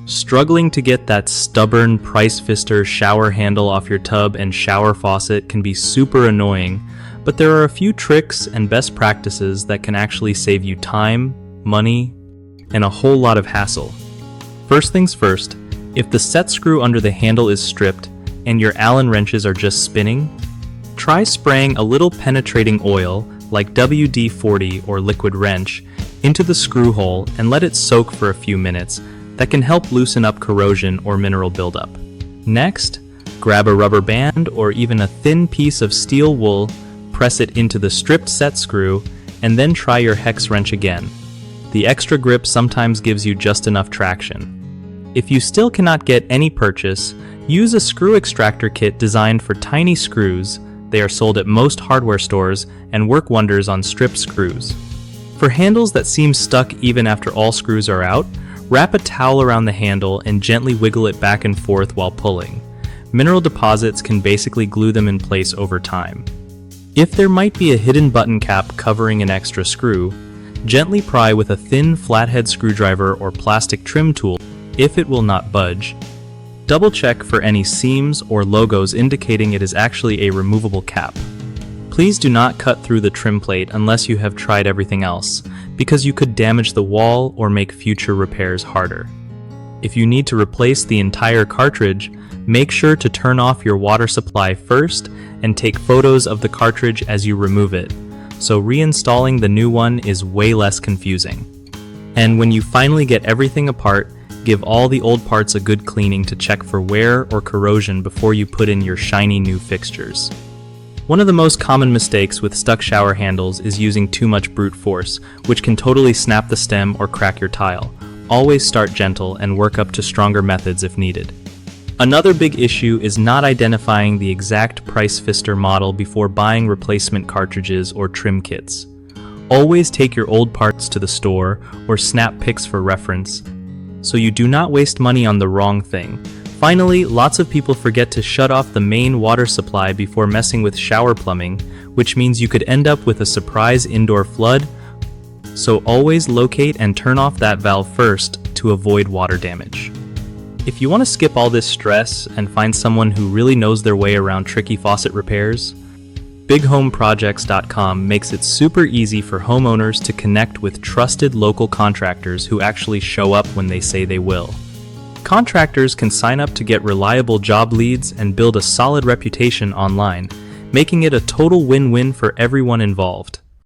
Struggling to get that stubborn Price Pfister shower handle off your tub and shower faucet can be super annoying, but there are a few tricks and best practices that can actually save you time, money, and a whole lot of hassle. First things first, if the set screw under the handle is stripped and your Allen wrenches are just spinning, try spraying a little penetrating oil like WD-40 or liquid wrench into the screw hole and let it soak for a few minutes. That can help loosen up corrosion or mineral buildup. Next, grab a rubber band or even a thin piece of steel wool, press it into the stripped set screw, and then try your hex wrench again. The extra grip sometimes gives you just enough traction. If you still cannot get any purchase, use a screw extractor kit designed for tiny screws. They are sold at most hardware stores and work wonders on stripped screws. For handles that seem stuck even after all screws are out, wrap a towel around the handle and gently wiggle it back and forth while pulling. Mineral deposits can basically glue them in place over time. If there might be a hidden button cap covering an extra screw, gently pry with a thin flathead screwdriver or plastic trim tool if it will not budge. Double check for any seams or logos indicating it is actually a removable cap. Please do not cut through the trim plate unless you have tried everything else, because you could damage the wall or make future repairs harder. If you need to replace the entire cartridge, make sure to turn off your water supply first and take photos of the cartridge as you remove it, so reinstalling the new one is way less confusing. And when you finally get everything apart, give all the old parts a good cleaning to check for wear or corrosion before you put in your shiny new fixtures. One of the most common mistakes with stuck shower handles is using too much brute force, which can totally snap the stem or crack your tile. Always start gentle and work up to stronger methods if needed. Another big issue is not identifying the exact Price Pfister model before buying replacement cartridges or trim kits. Always take your old parts to the store or snap pics for reference, so you do not waste money on the wrong thing. Finally, lots of people forget to shut off the main water supply before messing with shower plumbing, which means you could end up with a surprise indoor flood, so always locate and turn off that valve first to avoid water damage. If you want to skip all this stress and find someone who really knows their way around tricky faucet repairs, BigHomeProjects.com makes it super easy for homeowners to connect with trusted local contractors who actually show up when they say they will. Contractors can sign up to get reliable job leads and build a solid reputation online, making it a total win-win for everyone involved.